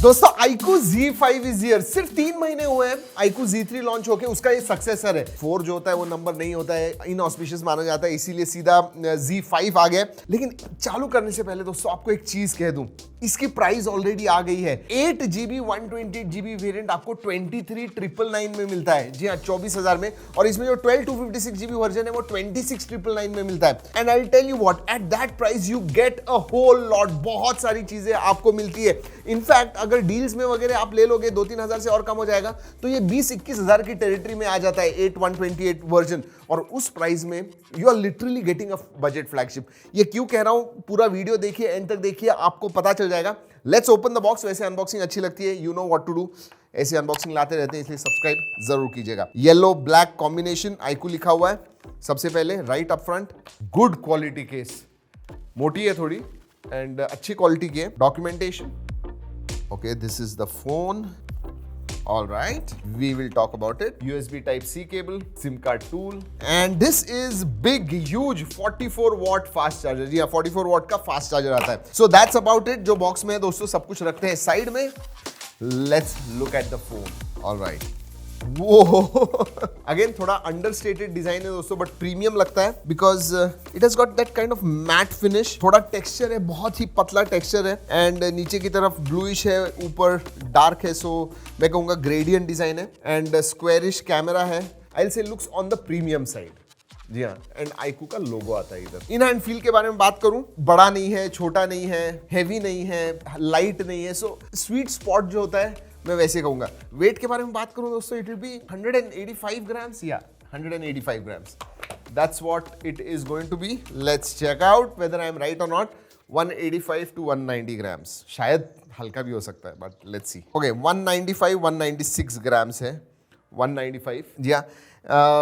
दोस्तों iQOO Z5 is here. सिर्फ 3 महीने हुए हैं iQOO Z3 लॉन्च होके, उसका ये सक्सेसर है। 4 जो होता है वो नंबर नहीं होता है, इनऑस्पिशियस माना जाता है, इसीलिए सीधा Z5 आ गया। लेकिन चालू करने से पहले दोस्तों आपको एक चीज कह दूं, इसकी प्राइस ऑलरेडी आ गई है। 8GB 128GB वेरिएंट आपको 23,999 में मिलता है। जी हाँ, 24,000 में। और इसमें जो 12/256GB वर्जन है वो 26,999 में मिलता है। And I tell you what, at that price you get a whole lot, बहुत सारी चीजें आपको मिलती है। इनफैक्ट अगर डील्स में वगैरह आप ले लोगे 2-3 हजार से और कम हो जाएगा, तो ये 20-21 हजार की टेरिटरी में आ जाता है 8/128 वर्जन। और उस प्राइस में you are literally getting a budget flagship. ये क्यों कह रहा हूं, पूरा वीडियो देखिए, एंड तक देखिए, आपको पता चल जाएगा। Let's open the box. वैसे अनबॉक्सिंग अच्छी लगती है, you know what to do. ऐसे अनबॉक्सिंग लाते रहते हैं, इसलिए सब्सक्राइब जरूर कीजिएगा। येलो ब्लैक कॉम्बिनेशन iQOO लिखा हुआ है। सबसे पहले right up front, good quality case, मोटी है थोड़ी एंड अच्छी क्वालिटी की है। Documentation, okay, this is the phone. All right, we will talk about it. USB type C cable, SIM card tool, and this is big, huge 44 watt fast charger. जी हाँ, 44 watt का fast charger आता है। So that's about it. जो box में है दोस्तों, सब कुछ रखते हैं साइड में। Let's look at the phone. All right. वो अगेन थोड़ा अंडरस्टेटेड डिजाइन है दोस्तों, बट प्रीमियम लगता है because it has got that kind of matte finish. थोड़ा टेक्सचर है, बहुत ही पतला टेक्सचर है, एंड नीचे की तरफ ब्लूइश है, ऊपर डार्क है। सो मैं कहूंगा ग्रेडियंट डिजाइन है, एंड स्क्वायरिश कैमरा है। I will say looks on the premium side. जी हाँ, एंड iQOO का लोगो आता है इधर। इन हैंड फील के बारे में बात करूं, बड़ा नहीं है, छोटा नहीं है, हैवी नहीं है, लाइट नहीं है। सो स्वीट स्पॉट जो होता है मैं वैसे कहूंगा। वेट के बारे में बात करूं दोस्तों, इट विल बी 185 ग्राम्स या 185 grams. That's what it is going to be. Let's check out whether I am right और नॉट। 185 to 190 ग्राम्स, शायद हल्का भी हो सकता है, but let's see. Okay, 196 grams है। 195, जी हाँ,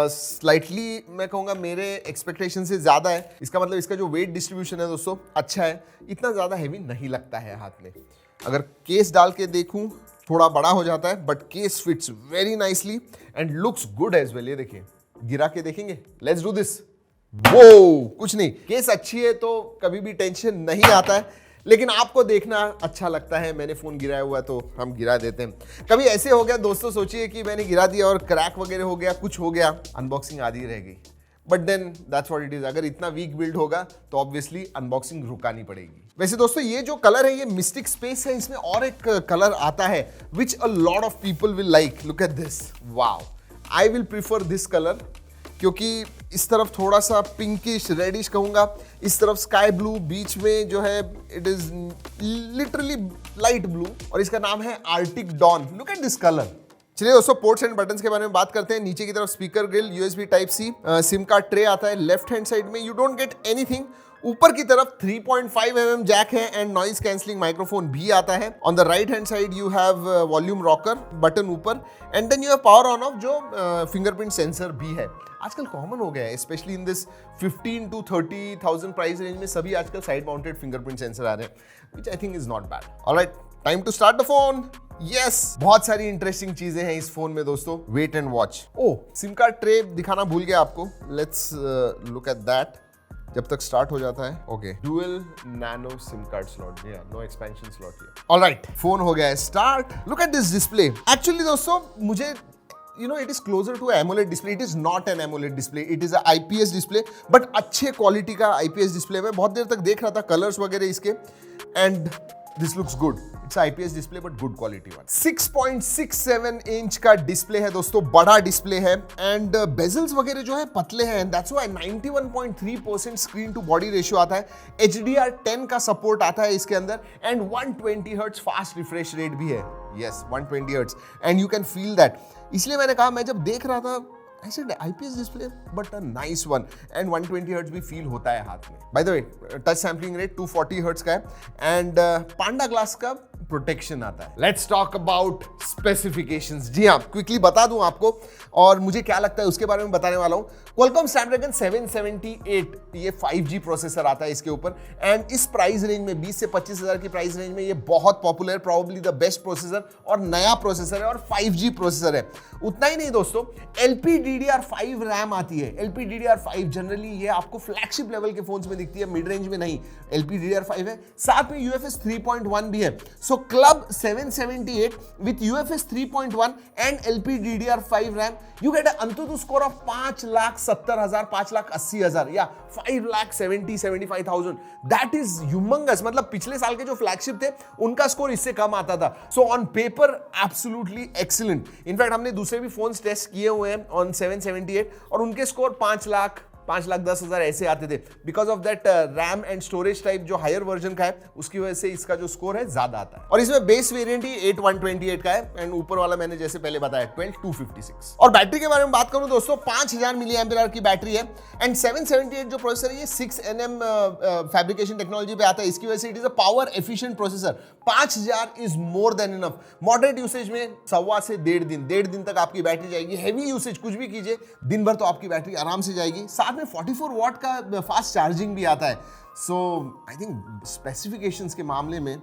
स्लाइटली मैं कहूँगा मेरे एक्सपेक्टेशन से ज़्यादा है। इसका मतलब इसका जो वेट डिस्ट्रीब्यूशन है दोस्तों अच्छा है, इतना ज़्यादा हैवी नहीं लगता है हाथ में। अगर केस डाल के देखूँ थोड़ा बड़ा हो जाता है, but case fits very nicely and looks good as well. ये देखिए, गिरा के देखेंगे। Let's do this. वो कुछ नहीं, केस अच्छी है तो कभी भी टेंशन नहीं आता है, लेकिन आपको देखना अच्छा लगता है। मैंने फोन गिराया हुआ है तो हम गिरा देते हैं। कभी ऐसे हो गया दोस्तों, सोचिए कि मैंने गिरा दिया और क्रैक वगैरह हो गया, कुछ हो गया, अनबॉक्सिंग आधी रह गई। But then that's what it is. अगर इतना वीक बिल्ड होगा तो ऑब्वियसली अनबॉक्सिंग रुकानी पड़ेगी। वैसे दोस्तों ये जो कलर है ये मिस्टिक स्पेस है। इसमें और एक कलर आता है which a lot of people will like. Look at this, wow. I will prefer this colour, क्योंकि इस तरफ थोड़ा सा पिंकिश रेडिश कहूंगा, इस तरफ स्काई ब्लू, बीच में जो है it is literally light blue, और इसका नाम है Arctic Dawn. Look at this colour. चलिए दोस्तों, पोर्ट्स एंड बटन्स के बारे में बात करते हैं। नीचे की तरफ speaker grill, USB type C, SIM card tray आता है। लेफ्ट हैंड साइड में यू डोंट गेट एनीथिंग। ऊपर की तरफ 3.5mm जैक है एंड नॉइज कैंसलिंग माइक्रोफोन भी आता है। On the right hand side you have volume rocker button ऊपर, and then you have power on off, जो फिंगरप्रिंट सेंसर भी है। आजकल कॉमन हो गया है, specially in this 15 to 30,000 price range में सभी आजकल साइड माउंटेड फिंगरप्रिंट सेंसर आ रहे हैं, which I think is not bad. Alright, time to start the phone. Yes, बहुत सारी इंटरेस्टिंग चीजें हैं इस फोन में दोस्तों। Wait and watch. Oh, SIM card tray दिखाना भूल गया आपको। लेट्स लुक एट दैट जब तक स्टार्ट हो जाता है। Okay, dual nano SIM card slot, no expansion slot here. Alright, phone हो गया है start. Look at this display. Actually दोस्तों मुझे it is closer to AMOLED display. It is not an AMOLED display. It is a IPS display, but अच्छे quality का IPS display. मैं बहुत देर तक देख रहा था कलर्स वगैरह इसके, and this looks good. It's IPS display but good quality one. 6.67 inch का डिस्प्ले है दोस्तों, बड़ा डिस्प्ले है, एंड बेजल्स वगैरह जो है पतले हैं। That's why 91.3% screen to body ratio आता है। HDR10 का सपोर्ट आता है इसके अंदर, and 120 hertz fast refresh rate भी है। Yes, 120 hertz, and you can feel that. इसलिए मैंने कहा, मैं जब देख रहा था I said IPS display but a nice one, and 120 hertz भी फील होता है हाथ में। By the way, touch sampling rate 240 hertz का है, एंड पांडा ग्लास का प्रोटेक्शन आता है। Let's talk about specifications. जी हाँ, क्विकली बता दूं आपको, और मुझे क्या लगता है उसके बारे में बताने वाला हूं। Qualcomm Snapdragon 778 ये 5G प्रोसेसर आता है इसके ऊपर, एंड इस प्राइस रेंज में 20 से 25 हजार की प्राइस रेंज में ये बहुत popular, probably the best processor, और नया प्रोसेसर है और 5G प्रोसेसर है। उतना ही नहीं दोस्तों, LPDDR LPDDR5 रैम आती है। LPDDR5 जनरली ये आपको फ्लैगशिप लेवल के फोन्स में दिखती है, मिड रेंज में नहीं। LPDDR5 है, साथ में UFS 3.1 भी है। So club 778 with UFS 3.1 and LPDDR5 RAM, you get AnTuTu score of 5,70,000, 5,80,000 या 5,70,75,000। That is humongous. मतलब पिछले साल के जो फ्लैगशिप थे उनका स्कोर इससे कम आता था। So on paper absolutely excellent. In fact हमने दूसरे भी फोन्स टेस्ट किए हुए हैं ऑन 778 और उनके स्कोर 5,10,000 ऐसे आते थे। Because of that RAM and storage type जो हायर वर्जन का है उसकी वजह से इसका जो स्कोर है ज्यादा आता है। और इसमें बेस वेरिएंट ही 8128 का है एंड ऊपर वाला मैंने जैसे पहले बताया 12256। और बैटरी के बारे में बात करूं दोस्तों, 5000 मिली एम्पियर आवर की बैटरी है एंड 778 जो प्रोसेसर है ये 6nm फैब्रिकेशन टेक्नोलॉजी पे आता है। इसकी वजह से it is a power efficient processor. 5000 is more than enough. Moderate usage में 1.25 से 1.5 दिन तक आपकी बैटरी जाएगी। हेवी यूसेज कुछ भी कीजिए दिन भर तो आपकी बैटरी आराम से जाएगी। साथ में 44 वॉट का फास्ट चार्जिंग भी आता है। सो आई थिंक स्पेसिफिकेशंस के मामले में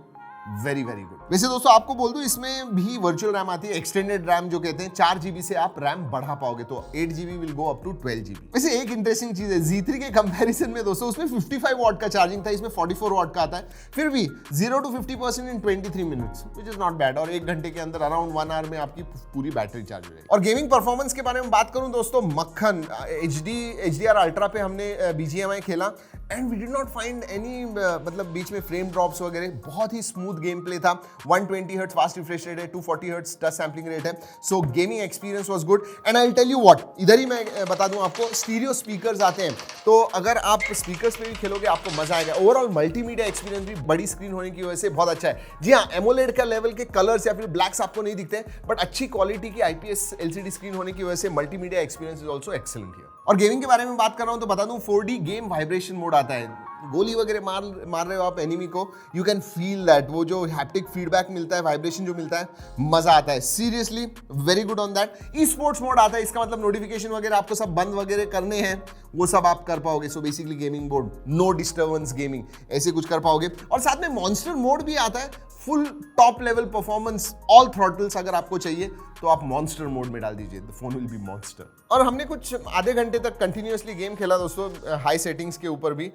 वेरी वेरी गुड। वैसे दोस्तों आपको बोल दूं इसमें भी वर्चुअल रैम आती है, एक्सटेंडेड रैम जो कहते हैं। 4GB से आप रैम बढ़ा पाओगे तो 8GB will go up to 12GB। वैसे एक इंटरेस्टिंग चीज है Z3 के कंपैरिजन में दोस्तों, उसमें 55 वॉट का चार्जिंग था, इसमें 44 वॉट का आता है। फिर भी 0 to 50% in 23 minutes, which is not bad. और 1 घंटे के अंदर अराउंड 1 आवर में आपकी पूरी बैटरी चार्ज हो जाएगी। और गेमिंग परफॉर्मेंस के बारे में बात करूं दोस्तों, मक्खन HDR अल्ट्रा पे हमने BGMI खेला and we did not find any मतलब बीच में फ्रेम ड्रॉप्स वगैरह। बहुत ही स्मूथ गेम प्ले था। 120 हर्ट्ज फास्ट रिफ्रेश रेट है, 240 हर्ट्ज टच सैंपलिंग रेट है। So gaming experience was good and I will tell you what, इधर ही मैं बता दूं आपको, स्टीरियो स्पीकर्स आते हैं तो अगर आप स्पीकर्स पे भी खेलोगे आपको मजा आएगा। ओवरऑल मल्टीमीडिया एक्सपीरियंस भी बड़ी स्क्रीन होने की वजह से बहुत अच्छा है। जी हाँ, एमोलेड का लेवल के कलर्स या फिर ब्लैक्स आपको नहीं दिखते, बट अच्छी क्वालिटी की IPS LCD स्क्रीन होने की वजह से multimedia experience is also excellent here. और गेमिंग के बारे में बात कर रहा हूं तो बता दूं 4D गेम वाइब्रेशन मोड आता है। गोली वगैरह मार रहे हो आप एनिमी को, यू कैन फील दैट, वो जो हैप्टिक फीडबैक मिलता है, वाइब्रेशन जो मिलता है, मजा आता है। Seriously very good on that. E sports mode आता है, इसका मतलब नोटिफिकेशन वगैरह आपको सब बंद वगैरह करने हैं, वो सब आप कर पाओगे। So basically gaming mode, no disturbance gaming, ऐसे कुछ कर पाओगे। और साथ में मॉन्स्टर मोड भी आता है, full top level performance, all throttles अगर आपको चाहिए तो आप मॉन्स्टर मोड में डाल दीजिए, the phone will be monster. और हमने कुछ आधे घंटे तक कंटिन्यूअसली गेम खेला दोस्तों, हाई सेटिंग्स के ऊपर भी।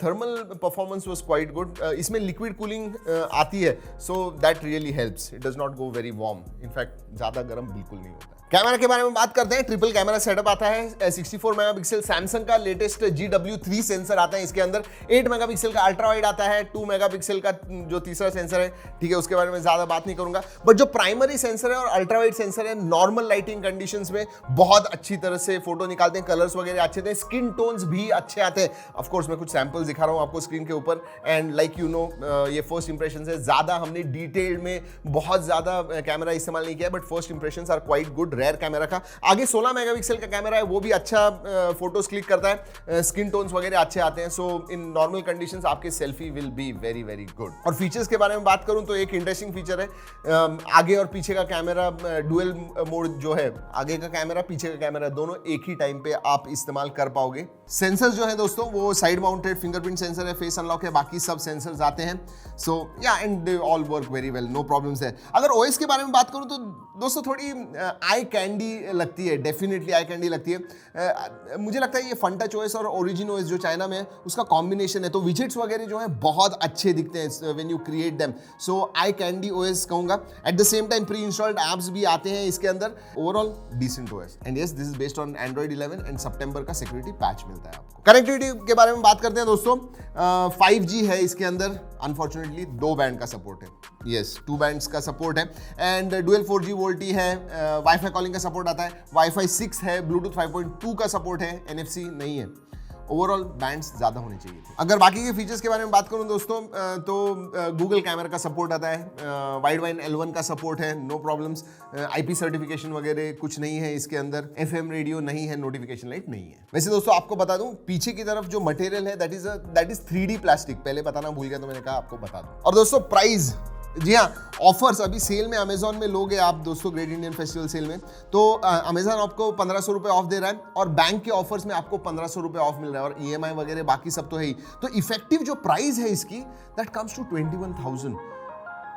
Thermal performance was quite good. इसमें लिक्विड कूलिंग आती है, so that really helps. It does not go very warm, in fact ज्यादा गर्म बिल्कुल नहीं होता। कैमरा के बारे में बात करते हैं। ट्रिपल कैमरा सेटअप आता है, 64 मेगापिक्सल सैमसंग का लेटेस्ट GW3 सेंसर आता है इसके अंदर। 8 मेगापिक्सल का अल्ट्रा वाइड आता है, 2 मेगापिक्सल का जो तीसरा सेंसर है, ठीक है, उसके बारे में ज्यादा बात नहीं करूंगा। बट जो प्राइमरी सेंसर है और अल्ट्रा वाइड सेंसर है, नॉर्मल लाइटिंग कंडीशंस में बहुत अच्छी तरह से फोटो निकालते हैं, कलर्स वगैरह अच्छे थे, स्किन टोन्स भी अच्छे आते हैं। ऑफ कोर्स मैं कुछ सैंपल्स दिखा रहा हूं आपको स्क्रीन के ऊपर एंड लाइक यू नो ये फर्स्ट इंप्रेशन है, ज्यादा हमने डिटेल्ड में बहुत ज्यादा कैमरा इस्तेमाल नहीं किया, but first impressions are quite good. Rear camera का आगे 16 मेगापिक्सल का कैमरा है, वो भी अच्छा फोटोज क्लिक करता है, स्किन टोन्स वगैरह अच्छे आते हैं। सो इन नॉर्मल कंडीशंस आपके selfie will be very very good. और फीचर्स के बारे में बात करूं तो एक इंटरेस्टिंग फीचर है, आगे और पीछे का कैमरा डुअल मोड जो है, आगे का कैमरा पीछे का कैमरा दोनों एक ही टाइम पे आप इस्तेमाल कर पाओगे। सेंसर्स जो है दोस्तों वो साइड माउंटेड फिंगरप्रिंट सेंसर है, फेस अनलॉक है, बाकी सब सेंसर्स आते हैं। So yeah and they all work very well, no problems है। अगर ओएस के बारे में बात करूं तो दोस्तों थोड़ी आई कैंडी लगती है, डेफिनेटली आई कैंडी लगती है। मुझे लगता है ये फंटच ओएस और ओरिजिन ओएस जो चाइना में है उसका कॉम्बिनेशन है, तो विजेट्स वगैरह जो है बहुत अच्छे दिखते हैं when you create them. So eye candy OS कहूंगा। At the same time pre installed apps भी आते हैं इसके अंदर। Overall decent OS and yes this is based on Android 11 and सितंबर का सिक्योरिटी पैच मिलता है आपको। कनेक्टिविटी के बारे में बात करते हैं दोस्तों, 5G है इसके अंदर, अनफॉर्चुनेटली 2 बैंड का सपोर्ट है, यस 2 बैंड्स का सपोर्ट है एंड डुअल 4G वोल्टी है, वाईफाई कॉलिंग का सपोर्ट आता है, वाईफाई 6 है, ब्लूटूथ 5.2 का सपोर्ट है, NFC नहीं है। ओवरऑल बैंड्स ज्यादा होने चाहिए थे। अगर बाकी के फीचर्स के बारे में बात करूं दोस्तों तो गूगल कैमरा का सपोर्ट आता है, वाइड वाइन L1 का सपोर्ट है, नो प्रॉब्लम्स। IP सर्टिफिकेशन वगैरह कुछ नहीं है इसके अंदर, FM रेडियो नहीं है, नोटिफिकेशन लाइट नहीं है। वैसे दोस्तों आपको बता दूं पीछे की तरफ जो मटेरियल है दैट इज 3D प्लास्टिक, पहले बताना भूल गया तो मैंने कहा आपको बता दूं। और दोस्तों प्राइस, जी हाँ, ऑफर्स अभी सेल में अमेजॉन में लोगे आप दोस्तों ग्रेट इंडियन फेस्टिवल सेल में, तो अमेजॉन आपको 1500 रुपये ऑफ दे रहा है और बैंक के ऑफर्स में आपको 1500 रुपये ऑफ मिल रहा है और EMI वगैरह बाकी सब तो है ही। तो इफेक्टिव जो प्राइस है इसकी दैट कम्स टू 21,000।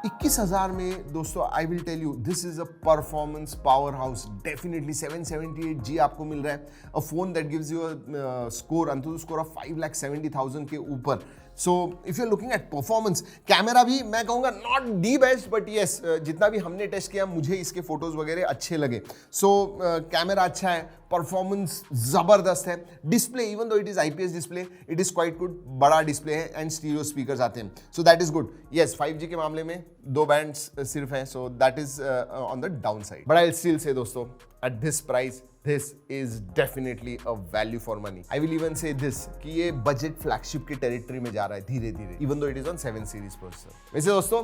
21,000 में दोस्तों I will tell you this is a performance powerhouse. Definitely 778G आपको मिल रहा है, a phone that gives you a score AnTuTu score of 5,70,000 के ऊपर। So if you are looking at performance, camera भी मैं कहूँगा not the best but yes, जितना भी हमने टेस्ट किया मुझे इसके फोटोज वगैरह अच्छे लगे। सो कैमरा अच्छा है, परफॉर्मेंस जबरदस्त है, display even though it is IPS display it is quite good, बड़ा डिस्प्ले है एंड स्टीरियो स्पीकर्स आते हैं, so that is good. Yes 5G के मामले में 2 बैंड्स सिर्फ हैं, so that is on the down side, but I still say दोस्तों at this price this is definitely a value for money. I will even say this कि ये budget flagship की territory में जा रहा है धीरे धीरे, even though it is on 7 series processor. वैसे दोस्तों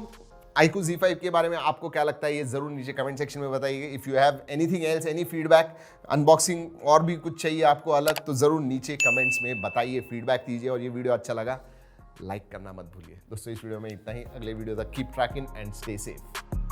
iQOO Z5 के बारे में आपको क्या लगता है ये जरूर नीचे कमेंट सेक्शन में बताइए। If you have anything else, any feedback, unboxing और भी कुछ चाहिए आपको अलग, तो जरूर नीचे कमेंट्स में बताइए, फीडबैक दीजिए। और ये वीडियो अच्छा लगा लाइक करना मत भूलिए दोस्तों। इस वीडियो में इतना ही, अगले वीडियो तक keep trekking and stay safe.